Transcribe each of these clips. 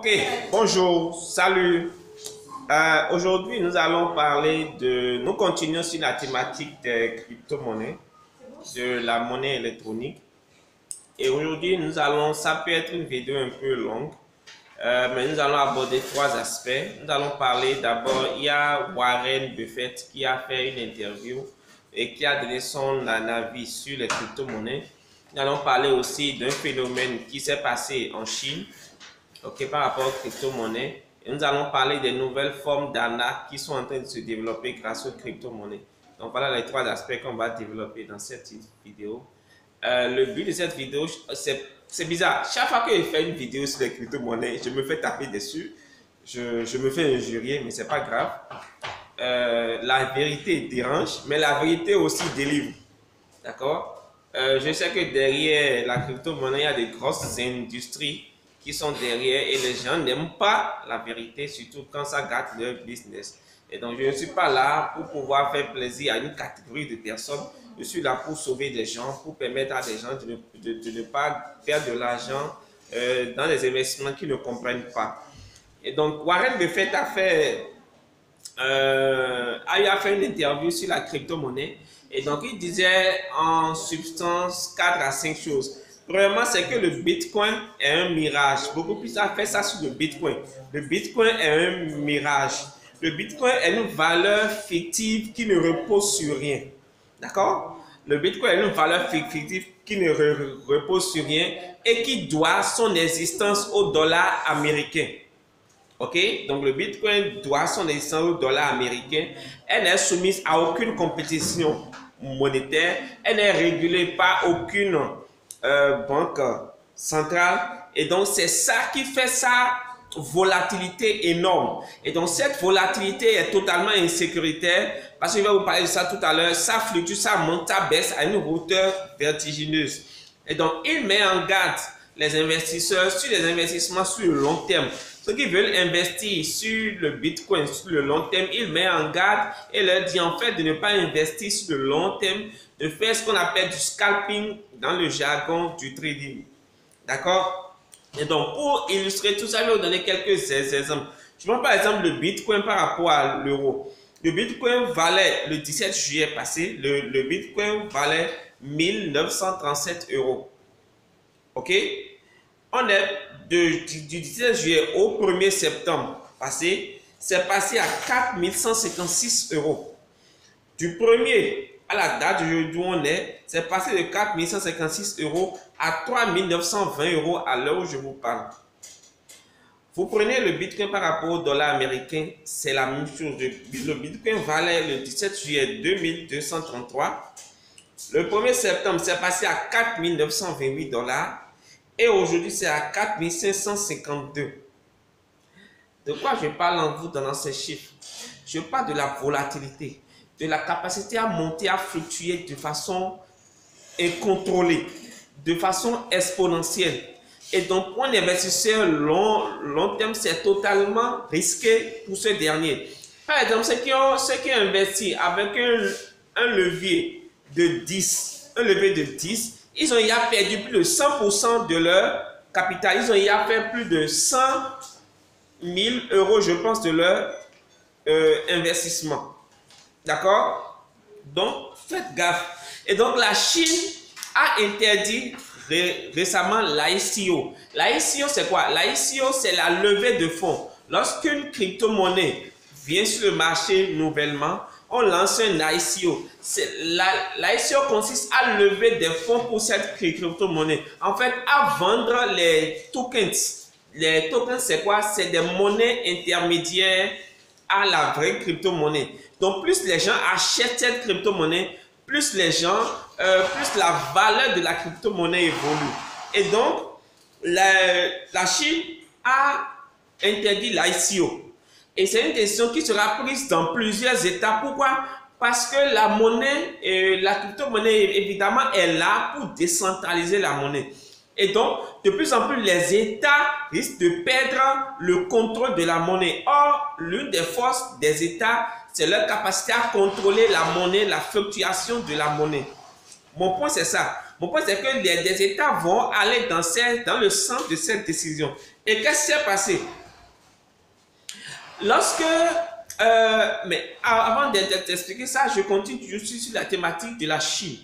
Ok, bonjour, salut. Aujourd'hui, nous allons parler de... Nous continuons sur la thématique des crypto-monnaies, de la monnaie électronique. Et aujourd'hui, ça peut être une vidéo un peu longue, mais nous allons aborder trois aspects. Nous allons parler d'abord, il y a Warren Buffett qui a fait une interview et qui a donné son avis sur les crypto-monnaies. Nous allons parler aussi d'un phénomène qui s'est passé en Chine, par rapport aux crypto-monnaies. Et nous allons parler des nouvelles formes d'arnaque qui sont en train de se développer grâce aux crypto-monnaies. Donc voilà les trois aspects qu'on va développer dans cette vidéo. Le but de cette vidéo, c'est bizarre. Chaque fois que je fais une vidéo sur les crypto-monnaies, je me fais taper dessus. Je me fais injurier, mais c'est pas grave. La vérité dérange, mais la vérité aussi délivre. D'accord? Je sais que derrière la crypto-monnaie, il y a des grosses industries qui sont derrière et les gens n'aiment pas la vérité, surtout quand ça gâte leur business. Et donc, je ne suis pas là pour pouvoir faire plaisir à une catégorie de personnes. Je suis là pour sauver des gens, pour permettre à des gens de ne pas perdre de l'argent dans des investissements qu'ils ne comprennent pas. Et donc, Warren Buffett a fait une interview sur la crypto-monnaie. Et donc, il disait en substance 4 à 5 choses. Premièrement, c'est que le Bitcoin est un mirage. Beaucoup plus à faire ça sur le Bitcoin. Le Bitcoin est un mirage. Le Bitcoin est une valeur fictive qui ne repose sur rien. D'accord? Le Bitcoin est une valeur fictive qui ne repose sur rien et qui doit son existence au dollar américain. Ok? Donc, le Bitcoin doit son existence au dollar américain. Elle n'est soumise à aucune compétition monétaire. Elle n'est régulée par aucune banque centrale. Et donc, c'est ça qui fait sa volatilité énorme. Et donc, cette volatilité est totalement insécuritaire parce que je vais vous parler de ça tout à l'heure. Ça fluctue, ça monte, ça baisse à une hauteur vertigineuse. Et donc, il met en garde les investisseurs sur les investissements sur le long terme. Ceux qui veulent investir sur le Bitcoin sur le long terme, il met en garde et leur dit en fait de ne pas investir sur le long terme, de faire ce qu'on appelle du scalping dans le jargon du trading. D'accord? Et donc, pour illustrer tout ça, je vais vous donner quelques exemples. Je prends par exemple le Bitcoin par rapport à l'euro. Le Bitcoin valait, le 17 juillet passé, le Bitcoin valait 1937 €. OK? On est du 17 juillet au 1er septembre passé, c'est passé à 4156 €. Du 1er à la date d'aujourd'hui où on est, c'est passé de 4156 € à 3920 € à l'heure où je vous parle. Vous prenez le Bitcoin par rapport au dollar américain, c'est la même chose. Le Bitcoin valait le 17 juillet 2233. Le 1er septembre, c'est passé à 4928 $. Et aujourd'hui, c'est à 4552. De quoi je parle en vous donnant ces chiffres? Je parle de la volatilité, de la capacité à monter, à fluctuer de façon incontrôlée, de façon exponentielle. Et donc, pour un investisseur long terme, c'est totalement risqué pour ce dernier. Par exemple, ceux qui ont investi avec un levier de 10, ils ont déjà perdu plus de 100% de leur capital. Ils ont déjà fait plus de 100 000 €, je pense, de leur investissement. D'accord? Donc, faites gaffe. Et donc, la Chine a interdit récemment l'ICO. L'ICO, c'est quoi? L'ICO, c'est la levée de fonds. Lorsqu'une crypto-monnaie vient sur le marché nouvellement, on lance un ICO. L'ICO consiste à lever des fonds pour cette crypto-monnaie. En fait, à vendre les tokens. Les tokens, c'est quoi? C'est des monnaies intermédiaires à la vraie crypto-monnaie. Donc, plus les gens achètent cette crypto-monnaie, plus la valeur de la crypto-monnaie évolue. Et donc, la Chine a interdit l'ICO. Et c'est une décision qui sera prise dans plusieurs États. Pourquoi? Parce que la monnaie, la crypto-monnaie, évidemment, est là pour décentraliser la monnaie. Et donc, de plus en plus, les États risquent de perdre le contrôle de la monnaie. Or, l'une des forces des États, c'est leur capacité à contrôler la monnaie, la fluctuation de la monnaie. Mon point, c'est ça. Mon point, c'est que des États vont aller dans le sens de cette décision. Et qu'est-ce qui s'est passé? Lorsque, mais avant d'expliquer ça, je continue juste sur la thématique de la Chine.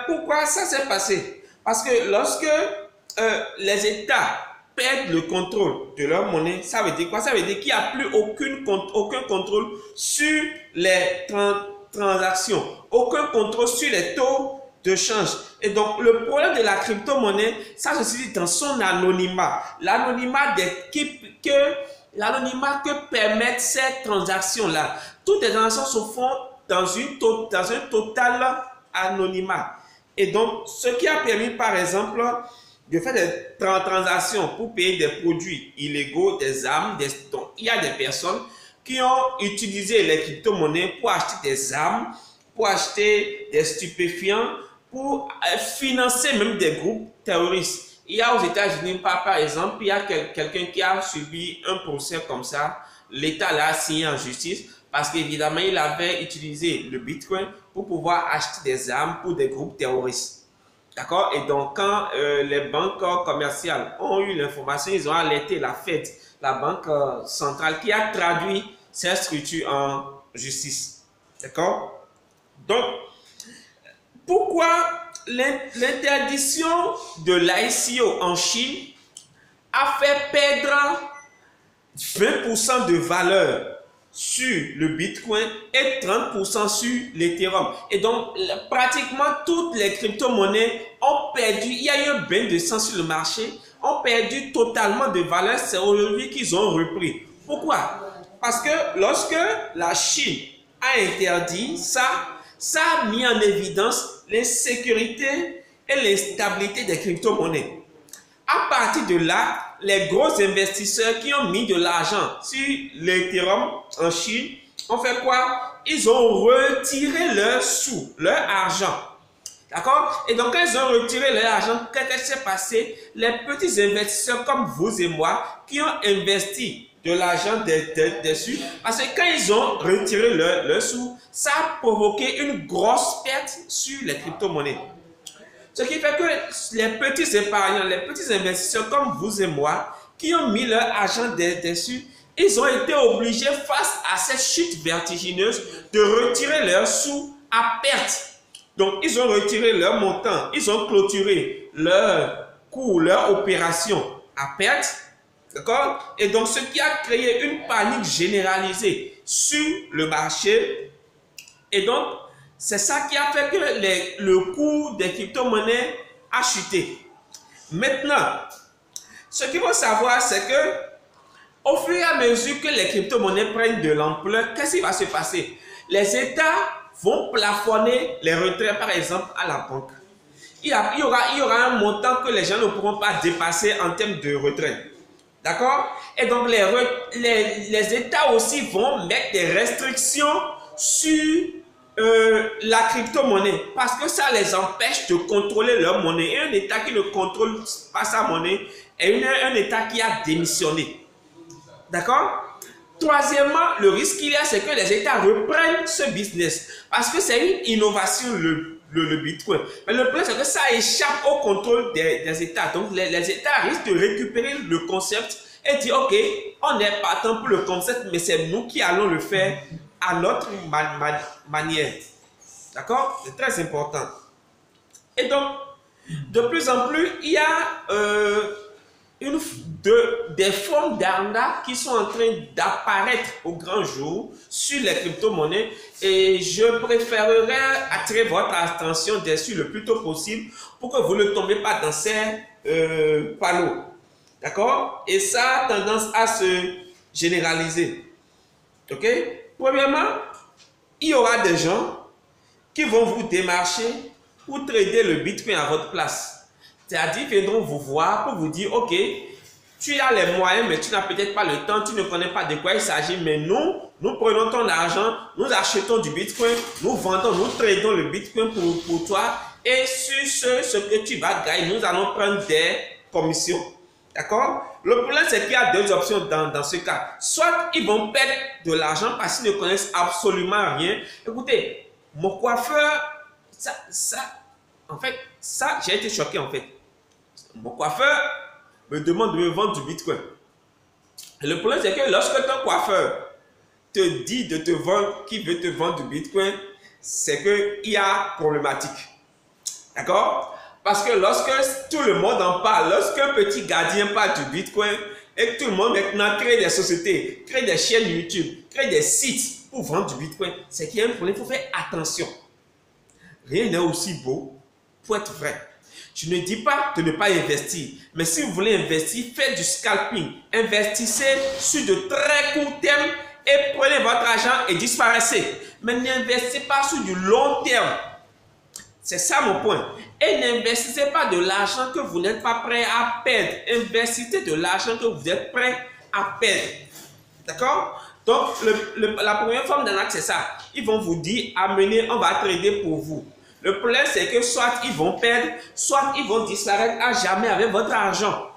Pourquoi ça s'est passé? Parce que lorsque les États perdent le contrôle de leur monnaie, ça veut dire quoi? Ça veut dire qu'il n'y a plus aucun contrôle sur les transactions, aucun contrôle sur les taux de change. Et donc, le problème de la crypto-monnaie, ça se situe dans son anonymat. L'anonymat que permettent ces transactions-là. Toutes les transactions se font dans un total anonymat. Et donc, ce qui a permis, par exemple, de faire des transactions pour payer des produits illégaux, des armes, donc, il y a des personnes qui ont utilisé les crypto-monnaies pour acheter des armes, pour acheter des stupéfiants, pour financer même des groupes terroristes. Il y a aux États-Unis, par exemple, il y a quelqu'un qui a subi un procès comme ça. L'État l'a signé en justice parce qu'évidemment, il avait utilisé le Bitcoin pour pouvoir acheter des armes pour des groupes terroristes. D'accord? Et donc, quand les banques commerciales ont eu l'information, ils ont alerté la Fed, la banque centrale, qui a traduit cette structure en justice. D'accord? Donc, pourquoi l'interdiction de l'ICO en Chine a fait perdre 20% de valeur sur le Bitcoin et 30% sur l'Ethereum? Et donc, pratiquement toutes les crypto-monnaies ont perdu, il y a eu un bain de sang sur le marché, ont perdu totalement de valeur. C'est aujourd'hui qu'ils ont repris. Pourquoi? Parce que lorsque la Chine a interdit ça, ça a mis en évidence l'insécurité et l'instabilité des crypto-monnaies. À partir de là, les gros investisseurs qui ont mis de l'argent sur l'Ethereum en Chine ont fait quoi? Ils ont retiré leurs sous, leur argent. D'accord? Et donc, quand ils ont retiré leur argent, qu'est-ce qui s'est passé? Les petits investisseurs comme vous et moi qui ont investi de l'argent dessus, parce que quand ils ont retiré leur sous, ça a provoqué une grosse perte sur les crypto-monnaies. Ce qui fait que les petits épargnants, les petits investisseurs comme vous et moi, qui ont mis leur argent dessus, ils ont été obligés face à cette chute vertigineuse de retirer leurs sous à perte. Donc, ils ont retiré leur montant, ils ont clôturé leur coût, leur opération à perte. D'accord? Et donc, ce qui a créé une panique généralisée sur le marché. Et donc, c'est ça qui a fait que le cours des crypto-monnaies a chuté. Maintenant, ce qu'il faut savoir, c'est que au fur et à mesure que les crypto-monnaies prennent de l'ampleur, qu'est-ce qui va se passer? Les États vont plafonner les retraits, par exemple, à la banque. Il y aura un montant que les gens ne pourront pas dépasser en termes de retrait. D'accord? Et donc, les États aussi vont mettre des restrictions sur la crypto-monnaie parce que ça les empêche de contrôler leur monnaie. Et un État qui ne contrôle pas sa monnaie est un État qui a démissionné. D'accord? Troisièmement, le risque qu'il y a, c'est que les États reprennent ce business parce que c'est une innovation, le Bitcoin. Mais le problème, c'est que ça échappe au contrôle des États. Donc, les États risquent de récupérer le concept et dire, OK, on est partant pour le concept, mais c'est nous qui allons le faire à notre manière. D'accord? C'est très important. Et donc, de plus en plus, il y a des formes d'arnaque qui sont en train d'apparaître au grand jour sur les crypto-monnaies et je préférerais attirer votre attention dessus le plus tôt possible pour que vous ne tombiez pas dans ces panneaux. D'accord? Et ça a tendance à se généraliser. Ok? Premièrement, il y aura des gens qui vont vous démarcher pour trader le Bitcoin à votre place. C'est-à-dire, ils viendront vous voir pour vous dire, OK, tu as les moyens, mais tu n'as peut-être pas le temps, tu ne connais pas de quoi il s'agit, mais nous prenons ton argent, nous achetons du Bitcoin, nous vendons, nous tradons le Bitcoin pour toi, et sur ce que tu vas gagner, nous allons prendre des commissions. D'accord? Le problème, c'est qu'il y a deux options dans ce cas. Soit ils vont perdre de l'argent parce qu'ils ne connaissent absolument rien. Écoutez, mon coiffeur, en fait, j'ai été choqué en fait. Mon coiffeur, me demande de me vendre du Bitcoin. Et le problème, c'est que lorsque ton coiffeur te dit de te vendre, qui veut te vendre du Bitcoin, c'est qu'il y a problématique. D'accord? Parce que lorsque tout le monde en parle, lorsqu'un petit gardien parle du Bitcoin et que tout le monde maintenant crée des sociétés, crée des chaînes YouTube, crée des sites pour vendre du Bitcoin, c'est qu'il y a un problème. Il faut faire attention. Rien n'est aussi beau pour être vrai. Je ne dis pas de ne pas investir, mais si vous voulez investir, faites du scalping. Investissez sur de très court terme et prenez votre argent et disparaissez. Mais n'investissez pas sur du long terme. C'est ça mon point. Et n'investissez pas de l'argent que vous n'êtes pas prêt à perdre. Investissez de l'argent que vous êtes prêt à perdre. D'accord? Donc, la première forme d'arnaque, c'est ça. Ils vont vous dire, amenez, on va trader pour vous. Le problème, c'est que soit ils vont perdre, soit ils vont disparaître à jamais avec votre argent.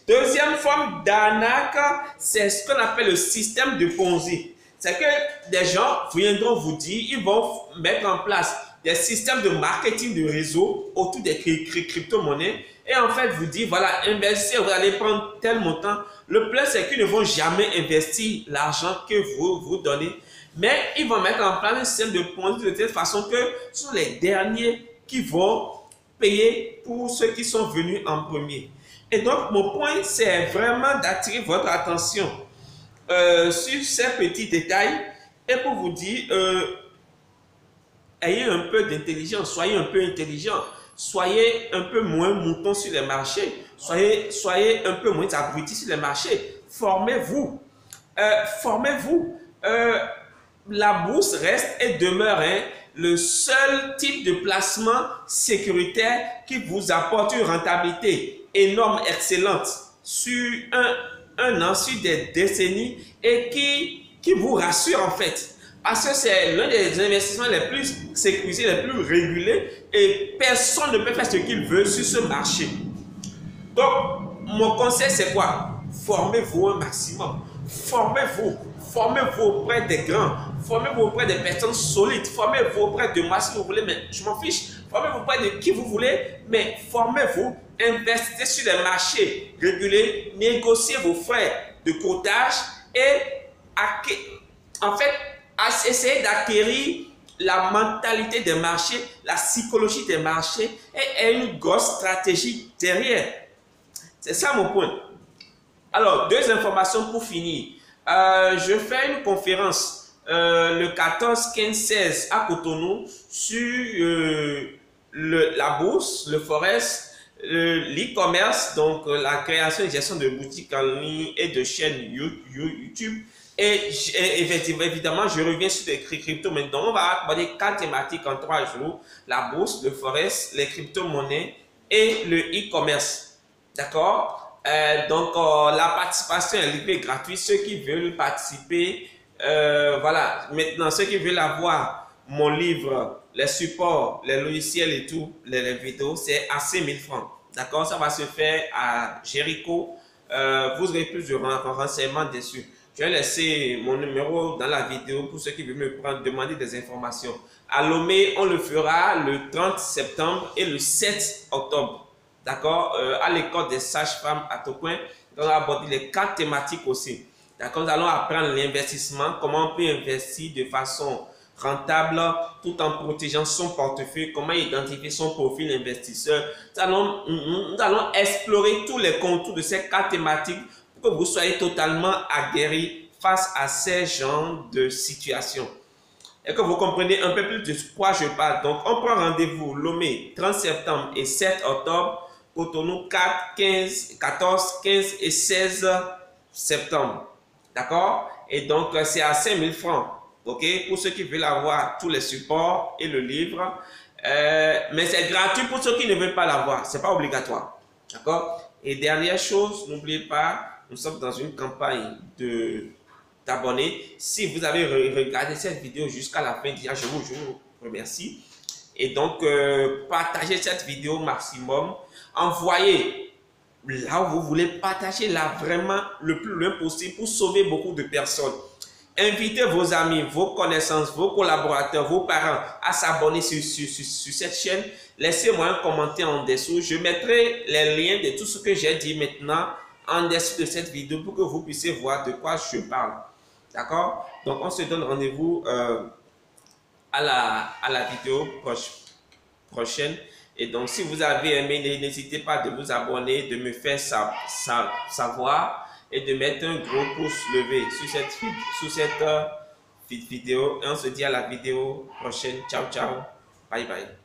Deuxième forme d'arnaque, c'est ce qu'on appelle le système de Ponzi. C'est que des gens viendront vous dire, ils vont mettre en place des systèmes de marketing de réseau autour des crypto-monnaies et en fait vous dire, voilà, investissez, vous allez prendre tel montant. Le problème, c'est qu'ils ne vont jamais investir l'argent que vous donnez, mais ils vont mettre en place un système de Ponzi de telle façon que ce sont les derniers qui vont payer pour ceux qui sont venus en premier. Et donc, mon point, c'est vraiment d'attirer votre attention sur ces petits détails et pour vous dire, ayez un peu d'intelligence, soyez un peu intelligent, soyez un peu moins mouton sur les marchés, soyez un peu moins abrutis sur les marchés, formez-vous, formez-vous. La bourse reste et demeure le seul type de placement sécuritaire qui vous apporte une rentabilité énorme, excellente, sur un an, sur des décennies et qui vous rassure en fait. Parce que c'est l'un des investissements les plus sécurisés, les plus régulés et personne ne peut faire ce qu'il veut sur ce marché. Donc, mon conseil c'est quoi? Formez-vous un maximum. Formez-vous. Formez-vous auprès des grands. Formez-vous auprès des personnes solides. Formez-vous auprès de moi si vous voulez, mais je m'en fiche. Formez-vous auprès de qui vous voulez, mais formez-vous. Investissez sur les marchés régulés. Négociez vos frais de cotage et en fait, essayez d'acquérir la mentalité des marchés, la psychologie des marchés et une grosse stratégie derrière. C'est ça mon point. Alors, deux informations pour finir. Je fais une conférence le 14, 15, 16 à Cotonou sur la bourse, le forex, l'e-commerce, donc la création et gestion de boutiques en ligne et de chaînes YouTube. Et évidemment, je reviens sur les crypto maintenant. On va aborder 4 thématiques en 3 jours. La bourse, le forex, les crypto-monnaies et le e-commerce. D'accord? Donc, la participation est libre et gratuite. Ceux qui veulent participer, voilà. Maintenant, ceux qui veulent avoir mon livre, les supports, les logiciels et tout, les vidéos, c'est à 5 000 francs. D'accord? Ça va se faire à Jericho. Vous aurez plus de renseignements dessus. Je vais laisser mon numéro dans la vidéo pour ceux qui veulent me prendre, demander des informations. À Lomé, on le fera le 30 septembre et le 7 octobre. D'accord? À l'école des sages-femmes à Tocoin, on va aborder les 4 thématiques aussi. D'accord? Nous allons apprendre l'investissement, comment on peut investir de façon rentable tout en protégeant son portefeuille, comment identifier son profil investisseur. Nous allons explorer tous les contours de ces 4 thématiques pour que vous soyez totalement aguerris face à ces genres de situations. Et que vous compreniez un peu plus de quoi je parle. Donc, on prend rendez-vous Lomé 30 septembre et 7 octobre. Cotonou 4, 15, 14, 15 et 16 septembre. D'accord? Et donc, c'est à 5 000 francs. OK? Pour ceux qui veulent avoir tous les supports et le livre. Mais c'est gratuit pour ceux qui ne veulent pas l'avoir. Ce n'est pas obligatoire. D'accord? Et dernière chose, n'oubliez pas, nous sommes dans une campagne d'abonnés. Si vous avez regardé cette vidéo jusqu'à la fin, déjà, je vous remercie. Et donc, partagez cette vidéo au maximum. Envoyez là où vous voulez, partager là vraiment le plus loin possible pour sauver beaucoup de personnes. Invitez vos amis, vos connaissances, vos collaborateurs, vos parents à s'abonner sur cette chaîne. Laissez-moi un commentaire en dessous. Je mettrai les liens de tout ce que j'ai dit maintenant en dessous de cette vidéo pour que vous puissiez voir de quoi je parle. D'accord? Donc, on se donne rendez-vous à la vidéo prochaine. Et donc, si vous avez aimé, n'hésitez pas de vous abonner, de me faire savoir et de mettre un gros pouce levé sur cette vidéo. Et on se dit à la vidéo prochaine. Ciao, ciao. Bye, bye.